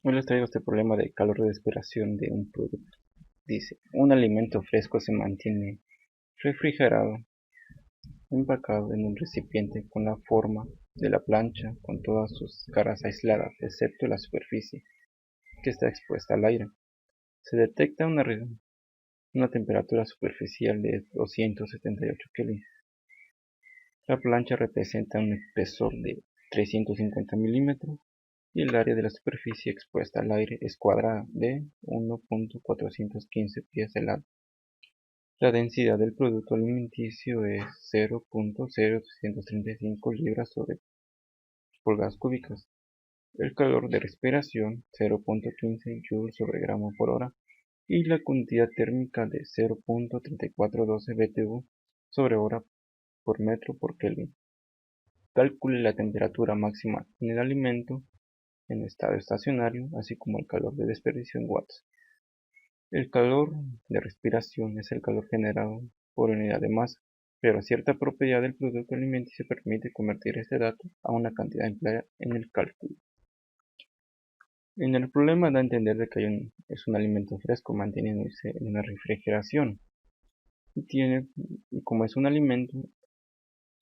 Hoy les traigo este problema de calor de respiración de un producto. Dice, un alimento fresco se mantiene refrigerado, empacado en un recipiente con la forma de la plancha, con todas sus caras aisladas, excepto la superficie, que está expuesta al aire. Se detecta una temperatura superficial de 278 Kelvin. La plancha representa un espesor de 350 milímetros y el área de la superficie expuesta al aire es cuadrada de 1.415 pies de lado. La densidad del producto alimenticio es 0.0335 libras sobre pulgadas cúbicas. El calor de respiración 0.15 joules sobre gramo por hora y la cantidad térmica de 0.3412 BTU sobre hora por metro por Kelvin. Calcule la temperatura máxima en el alimento en estado estacionario, así como el calor de desperdicio en watts. El calor de respiración es el calor generado por unidad de masa, pero cierta propiedad del producto alimenticio permite convertir este dato a una cantidad empleada en el cálculo. En el problema da a entender de que es un alimento fresco manteniéndose en una refrigeración y como es un alimento,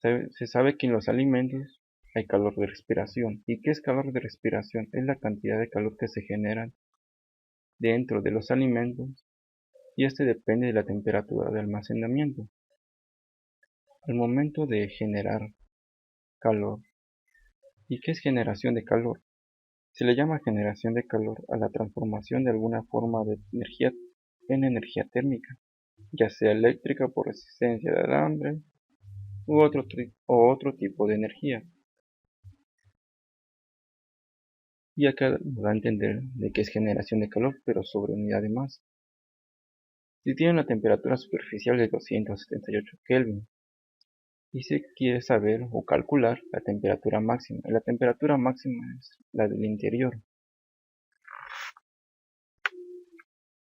se sabe que en los alimentos hay calor de respiración. ¿Y qué es calor de respiración? Es la cantidad de calor que se genera dentro de los alimentos y este depende de la temperatura de almacenamiento. Al momento de generar calor. ¿Y qué es generación de calor? Se le llama generación de calor a la transformación de alguna forma de energía en energía térmica, ya sea eléctrica por resistencia de alambre u otro tipo de energía. Y acá nos da a entender de qué es generación de calor, pero sobre unidad de masa. Si tiene una temperatura superficial de 278 Kelvin, y se quiere saber o calcular la temperatura máxima. La temperatura máxima es la del interior.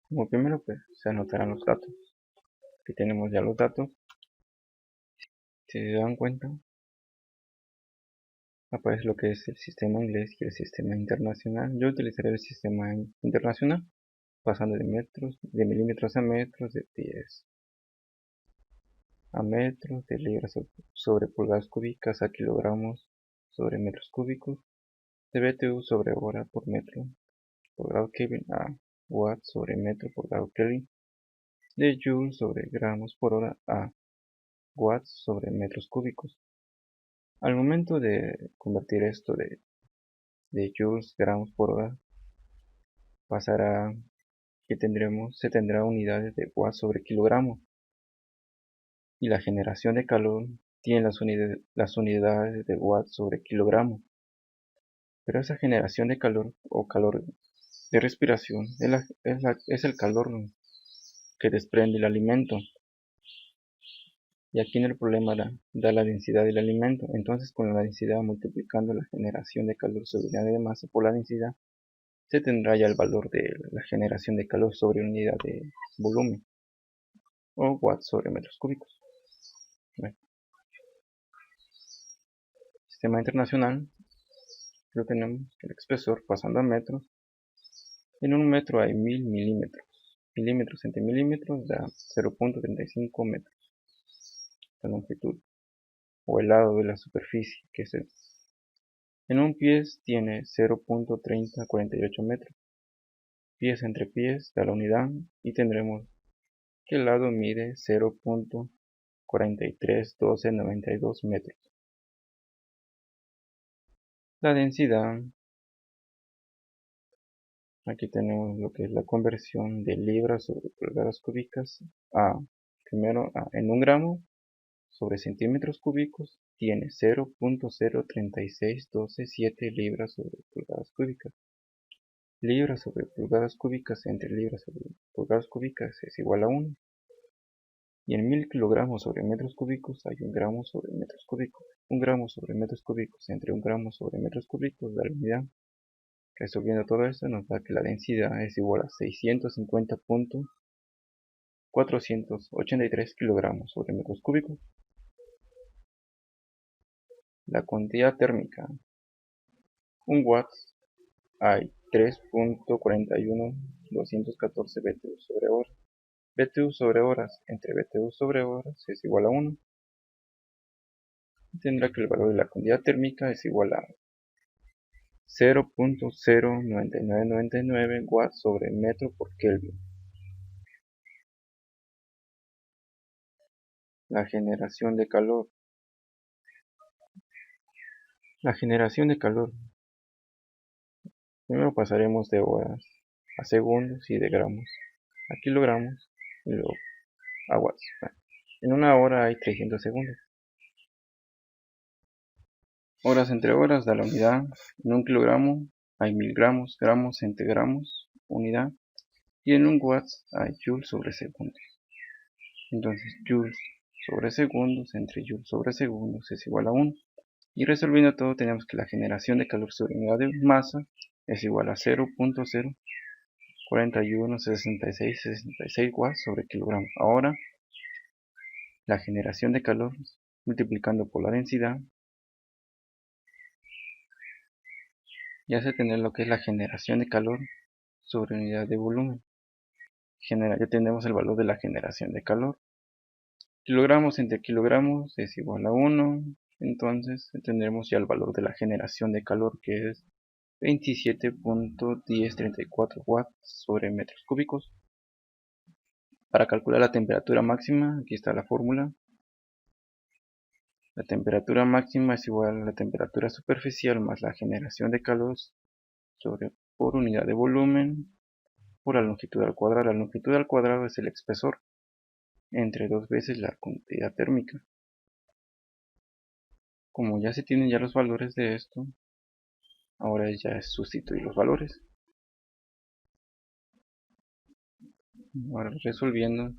Como primero pues se anotarán los datos. Aquí tenemos ya los datos. Si se dan cuenta, aparece lo que es el sistema inglés y el sistema internacional. Yo utilizaré el sistema internacional, pasando de metros, de milímetros a metros, de pies a metros, de libras sobre pulgadas cúbicas a kilogramos sobre metros cúbicos, de BTU sobre hora por metro por grado Kelvin a watts sobre metro por grado Kelvin, de joules sobre gramos por hora a watts sobre metros cúbicos. Al momento de convertir esto de joules gramos por hora, pasará que se tendrá unidades de watts sobre kilogramo, y la generación de calor tiene las unidades de watts sobre kilogramo. Pero esa generación de calor o calor de respiración es el calor que desprende el alimento. Y aquí en el problema da la densidad del alimento. Entonces con la densidad multiplicando la generación de calor sobre unidad de masa por la densidad, se tendrá ya el valor de la generación de calor sobre unidad de volumen o watts sobre metros cúbicos. Bueno, sistema internacional, lo tenemos el expresor pasando a metros. En un metro hay 1000 milímetros. Milímetros entre milímetros da 0.35 metros de longitud o el lado de la superficie, que es en un pies tiene 0.3048 metros. Pies entre pies da la unidad y tendremos que el lado mide 0.431292 metros. La densidad, aquí tenemos lo que es la conversión de libras sobre pulgadas cúbicas a, primero en un gramo sobre centímetros cúbicos tiene 0.036127 libras sobre pulgadas cúbicas. Libras sobre pulgadas cúbicas entre libras sobre pulgadas cúbicas es igual a 1. Y en 1000 kilogramos sobre metros cúbicos hay un gramo sobre metros cúbicos. Un gramo sobre metros cúbicos entre un gramo sobre metros cúbicos da la unidad. Resolviendo todo esto nos da que la densidad es igual a 650.483 kilogramos sobre metros cúbicos. La cantidad térmica. Un watt hay 3.41214 BTU sobre hora. BTU sobre horas entre BTU sobre horas es igual a 1. Tendrá que el valor de la cantidad térmica es igual a 0.09999 watts sobre metro por Kelvin. La generación de calor. La generación de calor. Primero pasaremos de horas a segundos y de gramos a kilogramos y luego a watts. En una hora hay 300 segundos. Horas entre horas da la unidad. En un kilogramo hay 1000 gramos, gramos entre gramos, unidad. Y en un watts hay joules sobre segundos. Entonces joules sobre segundos entre joules sobre segundos es igual a 1. Y resolviendo todo tenemos que la generación de calor sobre unidad de masa es igual a 0.0416666 watts sobre kilogramo. Ahora la generación de calor multiplicando por la densidad y hace tener lo que es la generación de calor sobre unidad de volumen. Ya tenemos el valor de la generación de calor. Kilogramos entre kilogramos es igual a 1. Entonces tendremos ya el valor de la generación de calor, que es 27.1034 watts sobre metros cúbicos. Para calcular la temperatura máxima, aquí está la fórmula. La temperatura máxima es igual a la temperatura superficial más la generación de calor por unidad de volumen por la longitud al cuadrado. La longitud al cuadrado es el espesor entre 2 veces la cantidad térmica. Como ya se tienen ya los valores de esto, ahora ya es sustituir los valores. Ahora resolviendo,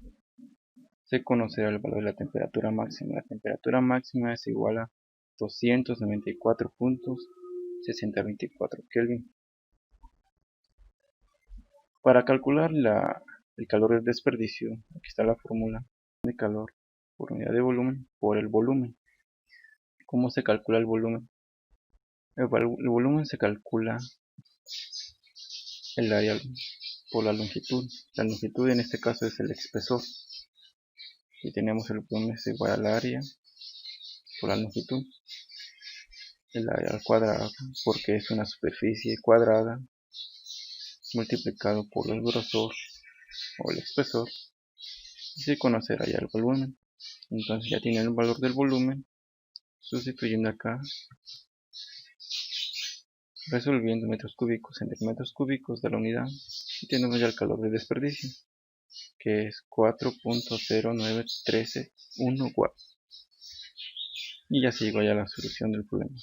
se conocerá el valor de la temperatura máxima. La temperatura máxima es igual a 294.6024 Kelvin. Para calcular el calor del desperdicio, aquí está la fórmula de calor por unidad de volumen por el volumen. ¿Cómo se calcula el volumen? El volumen se calcula el área por la longitud. La longitud en este caso es el espesor. Y tenemos el volumen es igual al área por la longitud. El área al cuadrado, porque es una superficie cuadrada multiplicado por el grosor o el espesor. Y se conocerá ya el volumen. Entonces ya tienen el valor del volumen. Sustituyendo acá, resolviendo metros cúbicos entre metros cúbicos de la unidad, y tenemos ya el calor de desperdicio, que es 4.09131 watts. Y ya se llegó ya a la solución del problema.